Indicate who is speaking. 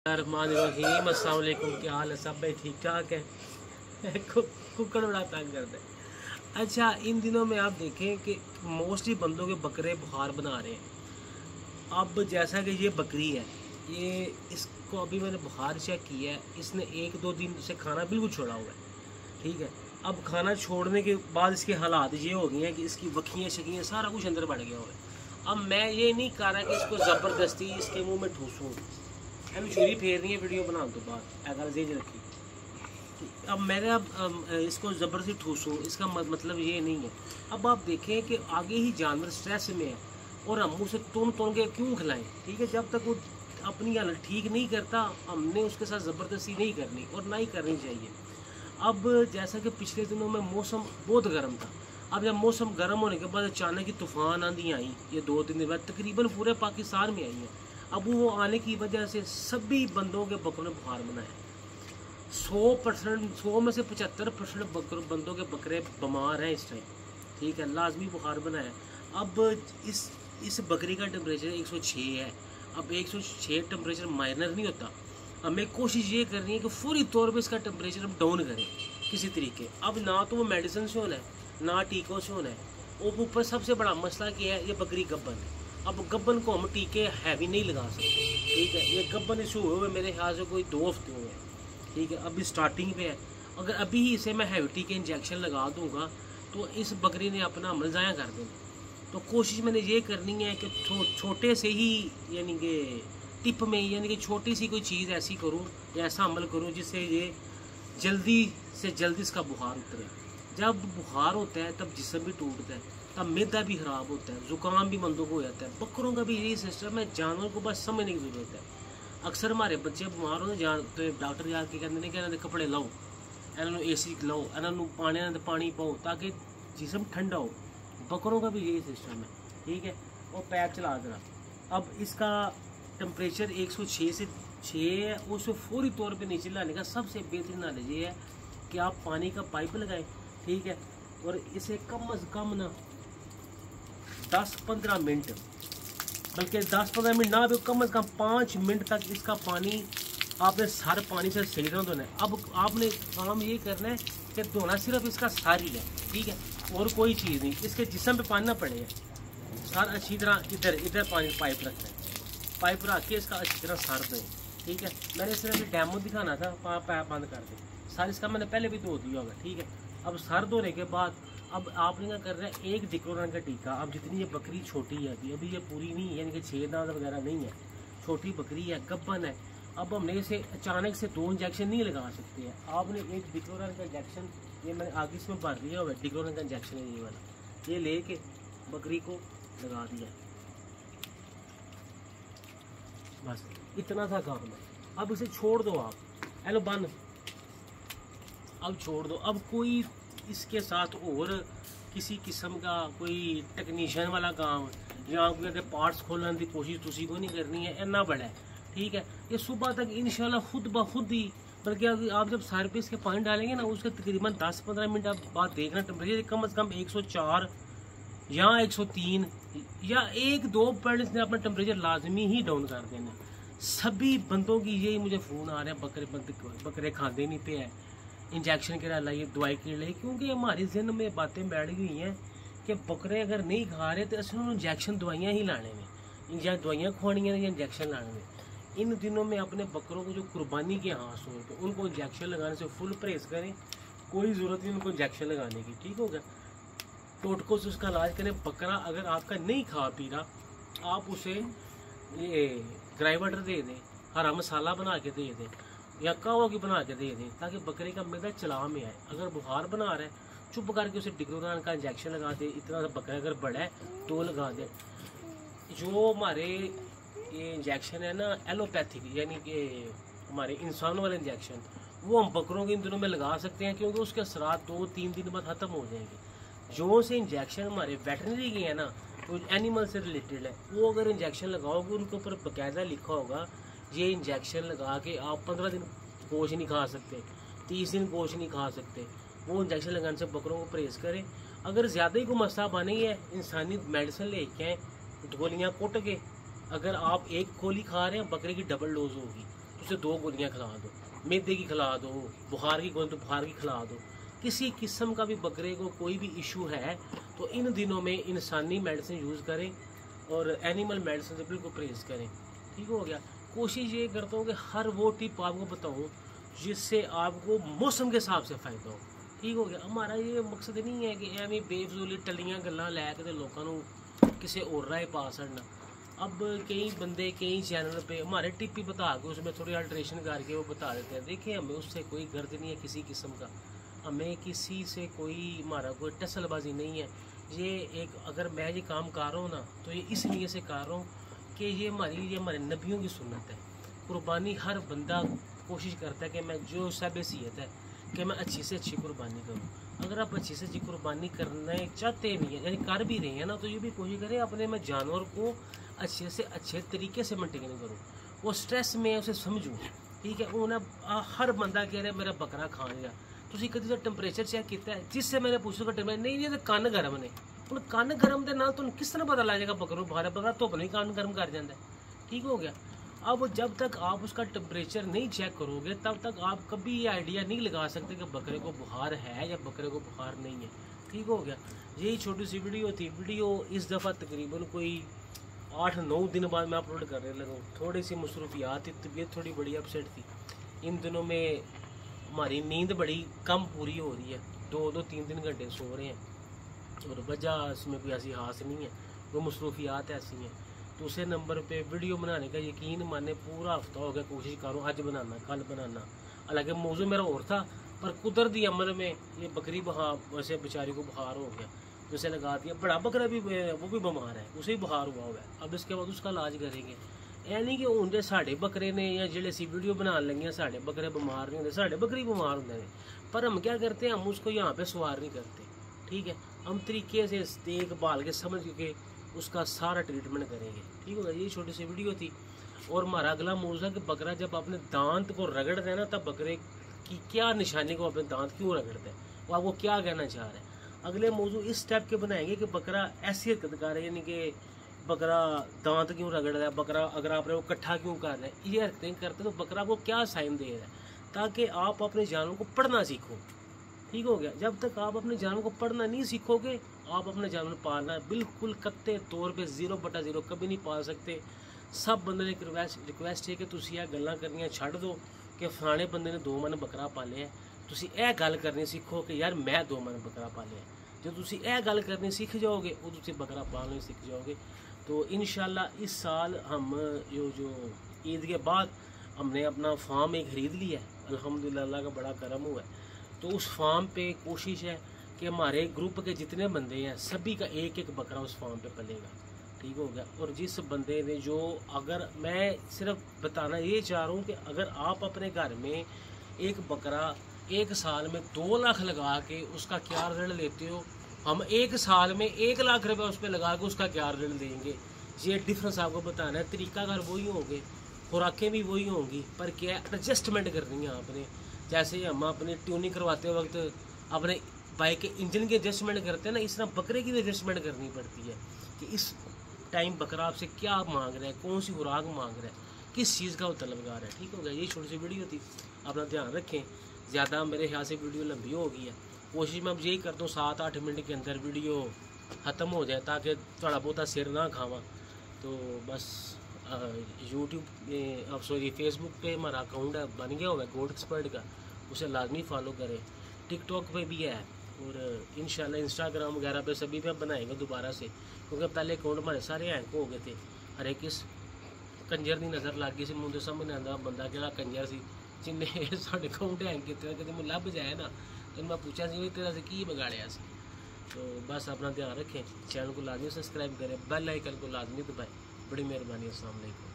Speaker 1: रहीम अस्सलाम वालेकुम, क्या हाल है? सब भाई ठीक ठाक है। कुकड़ बड़ा तंग करता है। अच्छा, इन दिनों में आप देखें कि मोस्टली बंदों के बकरे बुखार बना रहे हैं। अब जैसा कि ये बकरी है, ये इसको अभी मैंने बुखार चेक किया है, इसने 1-2 दिन से खाना बिल्कुल छोड़ा हुआ है। ठीक है, अब खाना छोड़ने के बाद इसके हालात ये हो गए हैं कि इसकी वखियाँ शकियाँ सारा कुछ अंदर बढ़ गया हुआ है। अब मैं ये नहीं कर रहा कि इसको ज़बरदस्ती इसके मुँह में ठूसूँ, अभी छुरी फेरनी है वीडियो बनाने तो बाद अगर जेज रखी। अब मैंने अब इसको ज़बरदस्ती ठूसूँ, इसका मतलब ये नहीं है। अब आप देखें कि आगे ही जानवर स्ट्रेस में है और हम उसे तुन के क्यों खिलाएं? ठीक है, जब तक वो अपनी हालत ठीक नहीं करता हमने उसके साथ ज़बरदस्ती नहीं करनी और ना ही करनी चाहिए। अब जैसा कि पिछले दिनों में मौसम बहुत गर्म था, अब जब मौसम गर्म होने के बाद अचानक ही तूफ़ान आंधी आई, ये 2-3 दिन बाद तकरीबन पूरे पाकिस्तान में आई है। अब वो आने की वजह से सभी बंदों के बकरों ने बुखार बना है। 100 में से 75% बंदों के बकरे बीमार हैं इस टाइम। ठीक है, लाजमी बुखार बना है। अब इस बकरी का टेम्परेचर 106 है। अब 106 टेम्परेचर माइनर नहीं होता। हमें कोशिश ये करनी है कि फौरी तौर पे इसका टेम्परेचर हम डाउन करें किसी तरीके। अब ना तो वो मेडिसिन से होना है, ना टीकों से होना है। और ऊपर सबसे बड़ा मसला क्या है, ये बकरी गब्बन है। अब गब्बन को हम टीके हैवी नहीं लगा सकते। ठीक है, ये गब्बन इशू हुए मेरे ख्याल से कोई 2 हफ्ते हुए हैं। ठीक है, अभी स्टार्टिंग पे है। अगर अभी ही इसे मैं हैवी टीके इंजेक्शन लगा दूंगा तो इस बकरी ने अपना अमल ज़ाया कर देना। तो कोशिश मैंने ये करनी है कि छोटे से ही, यानी कि टिप में, यानी कि छोटी सी कोई चीज़ ऐसी करूँ या ऐसा अमल करूँ जिससे ये जल्दी से जल्दी इसका बुखार उतरे। जब बुखार होता है तब जिस्म भी टूटता है, तब मैदा भी ख़राब होता है, ज़ुकाम भी बंदों को हो जाता है। बकरों का भी यही सिस्टम है, जानवर को बस समझने की ज़रूरत है। अक्सर हमारे बच्चे बीमार होते जान तो डॉक्टर जाके कहते हैं कि इन्होंने कपड़े लाओ, इन्होंने AC लाओ, इन्होंने पानी पाओ ताकि जिस्म ठंडा हो। बकरों का भी यही सिस्टम है। ठीक है, वो पैर चला देना। अब इसका टेम्परेचर 106 से 6 है। उसे फौरी तौर पर नीचे लाने का सबसे बेहतरीन नॉलेज ये है कि आप पानी का पाइप लगाएं। ठीक है, और इसे कम अज़ कम ना 10-15 मिनट, बल्कि 10-15 मिनट ना भी, कम अज़ कम 5 मिनट तक इसका पानी आपने सर पानी से सही तरह धोना है। अब आपने काम ये करना है कि धोना सिर्फ इसका सर ही है। ठीक है, और कोई चीज़ नहीं, इसके जिस्म पे पानी ना पड़े। सर अच्छी तरह इधर पानी पाइप रखना है, पाइप रख के इसका अच्छी तरह सर दें। ठीक है, मैंने इसमें अभी डेमो दिखाना था, पाइप बंद कर दें। सर इसका मैंने पहले भी धो दिया होगा। ठीक है, अब सर धोने के बाद अब आपने क्या करना है, 1 डिक्लोरॉन का टीका। अब जितनी ये बकरी छोटी है, अभी ये पूरी नहीं है, यानी कि 6 दांत वगैरह नहीं है, छोटी बकरी है, गब्बन है। अब हमने इसे अचानक से 2 इंजेक्शन नहीं लगा सकते हैं। आपने 1 डिक्लोरॉन का इंजेक्शन, ये मैंने आगे इसमें भर दिया हुआ है, डिक्लोरॉन का इंजेक्शन है ये वाला, ये लेके बकरी को लगा दिया। बस इतना था काम है। अब इसे छोड़ दो आप, हेलो बंद, अब छोड़ दो। अब कोई इसके साथ और किसी किस्म का कोई टेक्नीशियन वाला काम या कोई अगर पार्ट्स खोलने की कोशिश तुसी को नहीं करनी है, इतना बड़ा है। ठीक है, ये सुबह तक इंशाल्लाह खुद ब खुद ही, बल्कि आप जब सर पे इसके पानी डालेंगे ना, उसके तकरीबन 10-15 मिनट आप बाद देखना टेम्परेचर कम से कम 104 या 103 या 1-2 पॉइंट इसने अपना टेम्परेचर लाजमी ही डाउन कर देना। सभी बंदों की यही मुझे फ़ोन आ रहे हैं, बकरे खाते नहीं पे है, इंजेक्शन के लाइए, दवाई के लिए, क्योंकि हमारी जिन में बातें बैठ गई हैं कि बकरे अगर नहीं खा रहे तो असलों इंजेक्शन दवाइयाँ ही लाने में, या दवाइयाँ खुआनी है या इंजेक्शन लाने में। इन दिनों में अपने बकरों को जो कुर्बानी के हाथ हो तो उनको इंजेक्शन लगाने से फुल परहेज़ करें, कोई ज़रूरत नहीं उनको इंजेक्शन लगाने की। ठीक होगा, टोटकों से उसका इलाज करें। बकरा अगर आपका नहीं खा पी रहा, आप उसे ये ग्राई वाटर दे दें, हरा मसाला बना के दे दें या कहवा की बना के दे दें, ताकि बकरे का मैदा चला में आए। अगर बुखार बना रहा है, चुप करके उसे डिक्लोरॉन का इंजेक्शन लगा दे। इतना सा बकरा अगर बड़ा है तो लगा दे। जो हमारे ये इंजेक्शन है ना एलोपैथिक, यानी कि हमारे इंसानों वाले इंजेक्शन, वो हम बकरों के इन दिनों में लगा सकते हैं, क्योंकि उसके असरात 2-3 दिन बाद ख़त्म हो जाएंगे। जो से इंजेक्शन हमारे वेटनरी के हैं ना, तो एनिमल से रिलेटेड है, वो अगर इंजेक्शन लगाओगे उनके ऊपर बाकायदा लिखा होगा ये इंजेक्शन लगा के आप 15 दिन गोश्त नहीं खा सकते, 30 दिन गोश्त नहीं खा सकते। वो इंजेक्शन लगाने से बकरों को परहेज़ करें। अगर ज़्यादा ही को मसला बने है, इंसानी मेडिसिन लेके आएँ, गोलियाँ कुट के, अगर आप 1 गोली खा रहे हैं, बकरे की डबल डोज होगी। उसे 2 गोलियाँ खिला दो, मैदे की खिला दो, बुखार की गोली तो बुखार की खिला दो। किसी किस्म का भी बकरे को कोई भी इशू है तो इन दिनों में इंसानी मेडिसिन यूज़ करें और एनिमल मेडिसिन से बिल्कुल परहेज़ करें। ठीक हो गया। कोशिश ये करता हूँ कि हर वो टिप आपको बताऊँ जिससे आपको मौसम के हिसाब से फ़ायदा हो। ठीक हो गया। हमारा ये मकसद नहीं है कि एवं बेफजूली टलियाँ गल्लां लैके ते लोगों को किसी और राय पा छड़ना। अब कई बंदे कई चैनल पे हमारे टिप ही बता के उसमें थोड़ी अल्ट्रेशन करके वो बता देते हैं। देखिए, हमें उससे कोई गर्ज नहीं है किसी किस्म का, हमें किसी से कोई हमारा कोई टसलबाजी नहीं है। ये एक अगर मैं ये काम कर रहा हूँ ना तो ये इसलिए से कर रहा हूँ कि ये हमारे नबियों की सुन्नत है। कुर्बानी हर बंदा कोशिश करता है कि मैं जो सब हैसियत है कि मैं अच्छी से अच्छी कुर्बानी करूँ। अगर आप अच्छी से अच्छी कुर्बानी करना चाहते नहीं है, यानी कर भी रहे हैं ना, तो ये भी कोशिश करें अपने मैं जानवर को अच्छे से अच्छे तरीके से मेंटेन करूँ, वो स्ट्रेस में उसे समझूँ। ठीक है। वो ना हर बंदा कह रहा है मेरा बकरा खा लिया, ਤੁਸੀਂ ਕਦੀ ਦਾ ਟੈਂਪਰੇਚਰ ਚੈੱਕ ਕੀਤਾ ਹੈ? जिससे मैंने पूछा कि टेम्परेचर नहीं तो ਕੰਨ ਗਰਮ ਨੇ। ਹੁਣ ਕੰਨ ਗਰਮ ਦੇ ਨਾਲ ਤੁਹਾਨੂੰ किस तरह पता लग जाएगा बकरों बाहर बकरा धुप नहीं कान गर्म कर जाता है। ठीक हो गया। अब जब तक आप उसका टेम्परेचर नहीं चेक करोगे तब तक आप कभी ये आइडिया नहीं लगा सकते कि बकरे को बुखार है या बकरे को बुखार नहीं है। ठीक हो गया। यही छोटी सी वीडियो थी। वीडियो इस दफ़ा तकरीबन कोई 8-9 दिन बाद मैं अपलोड करने लगा हूँ। थोड़ी सी मसरूफियात थी, तबीयत थोड़ी बड़ी अपसेट थी। इन दिनों में हमारी नींद बड़ी कम पूरी हो रही है, 2-3 घंटे सो रहे हैं और वजह इसमें कोई ऐसी हास नहीं है, वो मसरूफियात ऐसी हैं। दूसरे नंबर पे वीडियो बनाने का यकीन माने पूरा हफ्ता हो गया कोशिश करूँ आज बनाना कल बनाना। हालांकि मौजू मेरा और था पर कुदरती अमल में ये बकरी वैसे बेचारी को बुखार हो गया, जैसे लगा दिया। बड़ा बकरा भी वो भी बीमार है, उसे भी बुखार हुआ है। अब इसके बाद उसका इलाज करेंगे। ਇਹ नहीं कि उनके साढ़े बकरे ने या जिले सी वीडियो बना लेंगे साढ़े बकरे बीमार नहीं होंगे, साढ़े बकरी बीमार होंगे। पर हम क्या करते हैं, हम उसको यहाँ पे सवार नहीं करते। ठीक है। हम तरीके से देखभाल के समझ के उसका सारा ट्रीटमेंट करेंगे। ठीक होगा। ये छोटी सी वीडियो थी। और हमारा अगला मौजू है कि बकरा जब अपने दांत को रगड़ता है ना, तब बकरे की क्या निशानी को अपने दांत क्यों रगड़ता है, वो आपको क्या कहना चाह रहे हैं। अगले मौजू इस टाइप के बनाएंगे कि बकरा ऐसी हरकत कर रहा है, यानी कि बकरा दांत क्यों रगड़ रहा है, बकरा अगर आपने वो इकट्ठा क्यों कर रहा है, ये हरकतें करते तो बकरा को क्या साइन दे रहा है, ताकि आप अपने जानवर को पढ़ना सीखो। ठीक हो गया। जब तक आप अपने जानवर को पढ़ना नहीं सीखोगे, आप अपने जानवर पालना बिल्कुल कत्ते तौर पे 0/0 कभी नहीं पाल सकते। सब बंदे ने रिक्वेस्ट है कि तुसी यह गल्लां करनियां छड्ड दो कि फलाने बंदे ने 2 मन बकरा पालिया है। तुसी यह गल करनी सीखो कि यार मैं 2 मन बकरा पालिया है। जो तुसी यह गल करनी सीख जाओगे वो तुसी बकरा पालना सीख जाओगे। तो इंशाल्लाह इस साल हम जो ईद के बाद हमने अपना फार्म एक ख़रीद लिया है। अल्हम्दुलिल्लाह, अल्लाह का बड़ा करम हुआ है। तो उस फार्म पे कोशिश है कि हमारे ग्रुप के जितने बंदे हैं सभी का एक एक बकरा उस फार्म पे पलेगा। ठीक हो गया। और जिस बंदे ने जो, अगर मैं सिर्फ बताना ये चाह रहा हूँ कि अगर आप अपने घर में एक बकरा 1 साल में 2 लाख लगा के उसका क्या ऋण लेते हो, हम 1 साल में 1 लाख रुपये उस पर लगा के उसका क्या ऋण देंगे, ये डिफरेंस आपको बताना है। तरीकाकार वही होंगे, खुराकें भी वही होंगी, पर क्या एडजस्टमेंट करनी है आपने। जैसे हम अपनी ट्यूनिंग करवाते वक्त अपने बाइक के इंजन की एडजस्टमेंट करते हैं ना, इस तरह बकरे की भी एडजस्टमेंट करनी पड़ती है कि इस टाइम बकरा आपसे क्या मांग रहा है, कौन सी खुराक मांग रहा है, किस चीज़ का वो तलबगार है। ठीक हो गया। ये छोटी सी वीडियो थी, अपना ध्यान रखें। ज़्यादा मेरे ख्याल से वीडियो लंबी हो गई है। कोशिश मैं अब यही करता हूँ 7-8 मिनट के अंदर वीडियो ख़त्म हो जाए ताकि थोड़ा बहुता सिर ना खावा। तो बस यूट्यूब फेसबुक पे हमारा अकाउंट है बन गया हुआ है गोल्ड एक्सपर्ट का, उसे लाजमी फॉलो करें। टिकटॉक पे भी है और इंशाल्लाह इंस्टाग्राम वगैरह पे सभी पे बनाएंगे दोबारा से, क्योंकि पहले अकाउंट हमारे सारे हैंग हो गए थे। हर किस कंजर की नज़र लग गई सी, मुझे समझ नहीं आता बंदा केड़ा कंजर सी जिन्हें साढ़े अकाउंट हैंग किए। कभी मैं लभ जाए ना तो मैं पूछा सी तेरा से की बिगाड़िया सी। तो बस अपना ध्यान रखें, चैनल को लाजमी सब्सक्राइब करें, बेल आइकन को लाजमी दबाएं। बड़ी मेहरबानी। अस्सलाम वालेकुम।